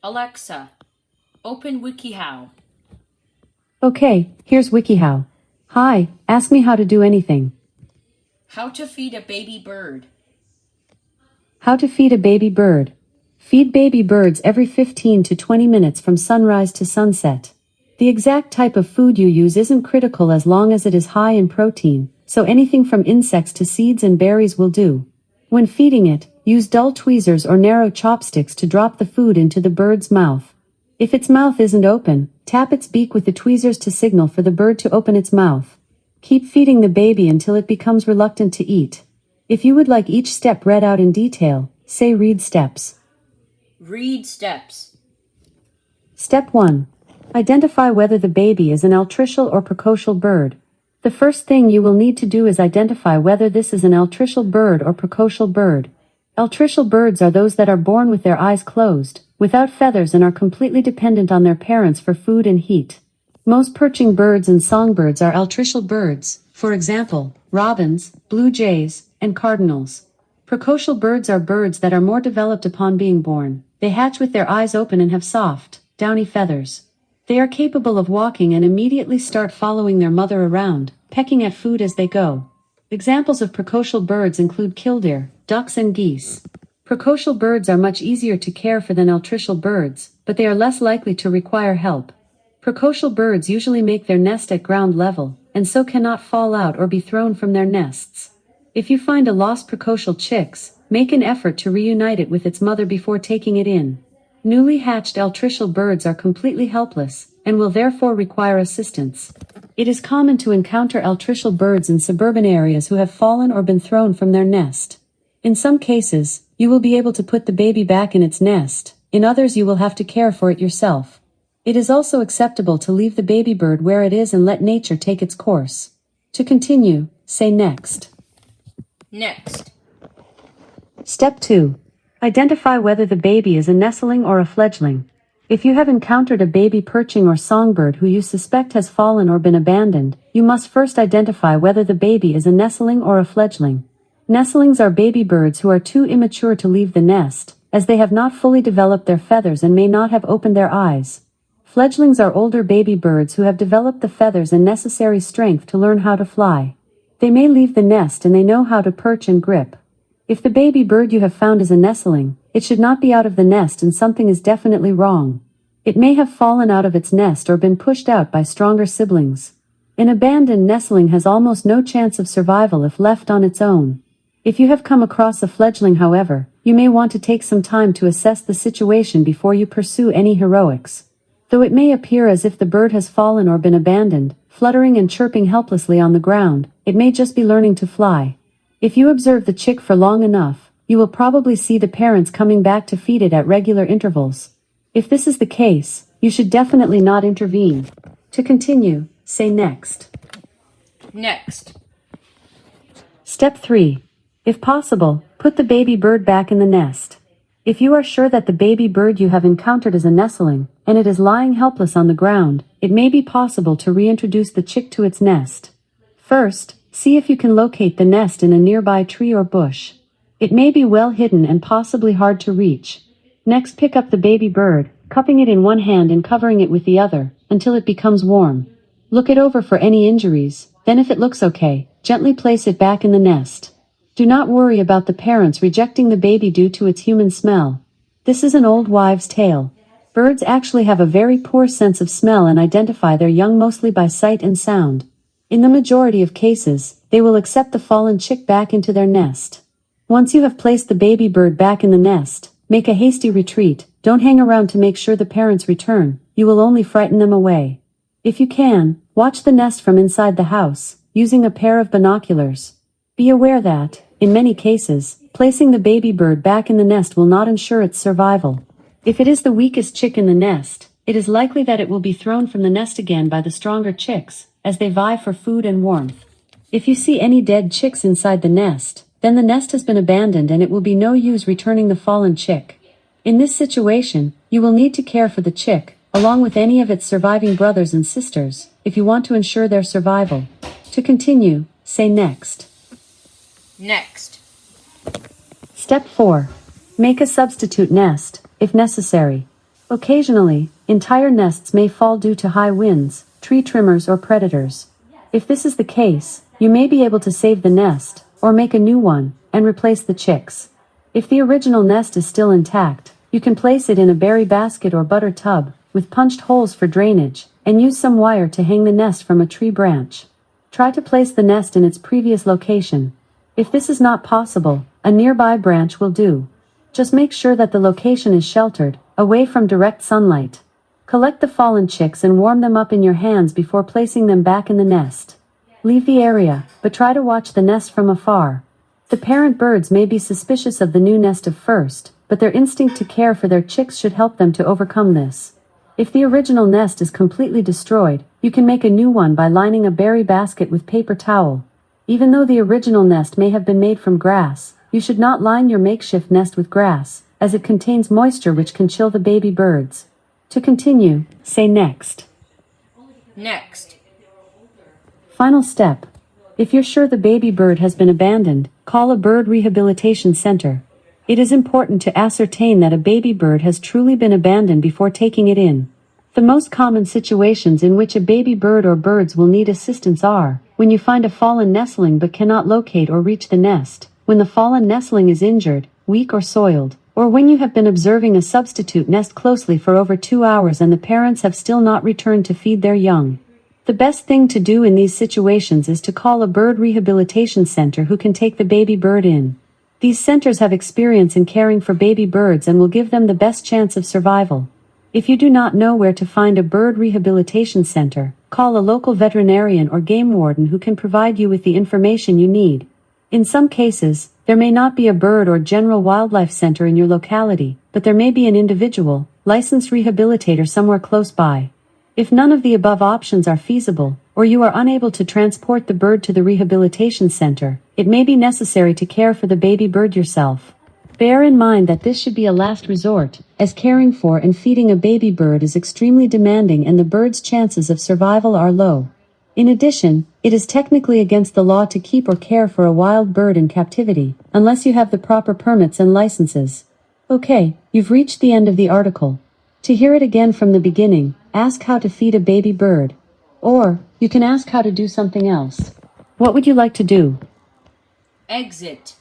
Alexa, open WikiHow. Okay, here's WikiHow. Hi, ask me how to do anything. How to feed a baby bird. How to feed a baby bird. Feed baby birds every 15 to 20 minutes from sunrise to sunset. The exact type of food you use isn't critical as long as it is high in protein, so anything from insects to seeds and berries will do. When feeding it, use dull tweezers or narrow chopsticks to drop the food into the bird's mouth. If its mouth isn't open, tap its beak with the tweezers to signal for the bird to open its mouth. Keep feeding the baby until it becomes reluctant to eat. If you would like each step read out in detail, say read steps. Read steps. Step 1. Identify whether the baby is an altricial or precocial bird. The first thing you will need to do is identify whether this is an altricial bird or precocial bird. Altricial birds are those that are born with their eyes closed, without feathers, and are completely dependent on their parents for food and heat. Most perching birds and songbirds are altricial birds, for example, robins, blue jays, and cardinals. Precocial birds are birds that are more developed upon being born. They hatch with their eyes open and have soft, downy feathers. They are capable of walking and immediately start following their mother around, pecking at food as they go. Examples of precocial birds include killdeer, ducks, and geese. Precocial birds are much easier to care for than altricial birds, but they are less likely to require help. Precocial birds usually make their nest at ground level, and so cannot fall out or be thrown from their nests. If you find a lost precocial chicks, make an effort to reunite it with its mother before taking it in. Newly hatched altricial birds are completely helpless, and will therefore require assistance. It is common to encounter altricial birds in suburban areas who have fallen or been thrown from their nest. In some cases, you will be able to put the baby back in its nest, in others you will have to care for it yourself. It is also acceptable to leave the baby bird where it is and let nature take its course. To continue, say next. Next. Step 2. Identify whether the baby is a nestling or a fledgling. If you have encountered a baby perching or songbird who you suspect has fallen or been abandoned, you must first identify whether the baby is a nestling or a fledgling. Nestlings are baby birds who are too immature to leave the nest, as they have not fully developed their feathers and may not have opened their eyes. Fledglings are older baby birds who have developed the feathers and necessary strength to learn how to fly. They may leave the nest and they know how to perch and grip. If the baby bird you have found is a nestling, it should not be out of the nest and something is definitely wrong. It may have fallen out of its nest or been pushed out by stronger siblings. An abandoned nestling has almost no chance of survival if left on its own. If you have come across a fledgling, however, you may want to take some time to assess the situation before you pursue any heroics. Though it may appear as if the bird has fallen or been abandoned, fluttering and chirping helplessly on the ground, it may just be learning to fly. If you observe the chick for long enough, you will probably see the parents coming back to feed it at regular intervals. If this is the case, you should definitely not intervene. To continue, say next. Next. Step 3. If possible, put the baby bird back in the nest. If you are sure that the baby bird you have encountered is a nestling, and it is lying helpless on the ground, it may be possible to reintroduce the chick to its nest. First, see if you can locate the nest in a nearby tree or bush. It may be well hidden and possibly hard to reach. Next, pick up the baby bird, cupping it in one hand and covering it with the other, until it becomes warm. Look it over for any injuries, then if it looks okay, gently place it back in the nest. Do not worry about the parents rejecting the baby due to its human smell. This is an old wives' tale. Birds actually have a very poor sense of smell and identify their young mostly by sight and sound. In the majority of cases, they will accept the fallen chick back into their nest. Once you have placed the baby bird back in the nest, make a hasty retreat. Don't hang around to make sure the parents return, you will only frighten them away. If you can, watch the nest from inside the house, using a pair of binoculars. Be aware that, in many cases, placing the baby bird back in the nest will not ensure its survival. If it is the weakest chick in the nest, it is likely that it will be thrown from the nest again by the stronger chicks, as they vie for food and warmth. If you see any dead chicks inside the nest, then the nest has been abandoned and it will be no use returning the fallen chick. In this situation, you will need to care for the chick, along with any of its surviving brothers and sisters, if you want to ensure their survival. To continue, say next. Next. Step 4. Make a substitute nest, if necessary. Occasionally, entire nests may fall due to high winds, tree trimmers or predators. If this is the case, you may be able to save the nest, or make a new one, and replace the chicks. If the original nest is still intact, you can place it in a berry basket or butter tub, with punched holes for drainage, and use some wire to hang the nest from a tree branch. Try to place the nest in its previous location. If this is not possible, a nearby branch will do. Just make sure that the location is sheltered, away from direct sunlight. Collect the fallen chicks and warm them up in your hands before placing them back in the nest. Leave the area, but try to watch the nest from afar. The parent birds may be suspicious of the new nest at first, but their instinct to care for their chicks should help them to overcome this. If the original nest is completely destroyed, you can make a new one by lining a berry basket with paper towel. Even though the original nest may have been made from grass, you should not line your makeshift nest with grass, as it contains moisture which can chill the baby birds. To continue, say next. Next. Final step. If you're sure the baby bird has been abandoned, call a bird rehabilitation center. It is important to ascertain that a baby bird has truly been abandoned before taking it in. The most common situations in which a baby bird or birds will need assistance are when you find a fallen nestling but cannot locate or reach the nest, when the fallen nestling is injured, weak or soiled, or when you have been observing a substitute nest closely for over 2 hours and the parents have still not returned to feed their young. The best thing to do in these situations is to call a bird rehabilitation center who can take the baby bird in. These centers have experience in caring for baby birds and will give them the best chance of survival. If you do not know where to find a bird rehabilitation center, call a local veterinarian or game warden who can provide you with the information you need. In some cases, there may not be a bird or general wildlife center in your locality, but there may be an individual, licensed rehabilitator somewhere close by. If none of the above options are feasible, or you are unable to transport the bird to the rehabilitation center, it may be necessary to care for the baby bird yourself. Bear in mind that this should be a last resort, as caring for and feeding a baby bird is extremely demanding and the bird's chances of survival are low. In addition, it is technically against the law to keep or care for a wild bird in captivity, unless you have the proper permits and licenses. Okay, you've reached the end of the article. To hear it again from the beginning, ask how to feed a baby bird. Or, you can ask how to do something else. What would you like to do? Exit.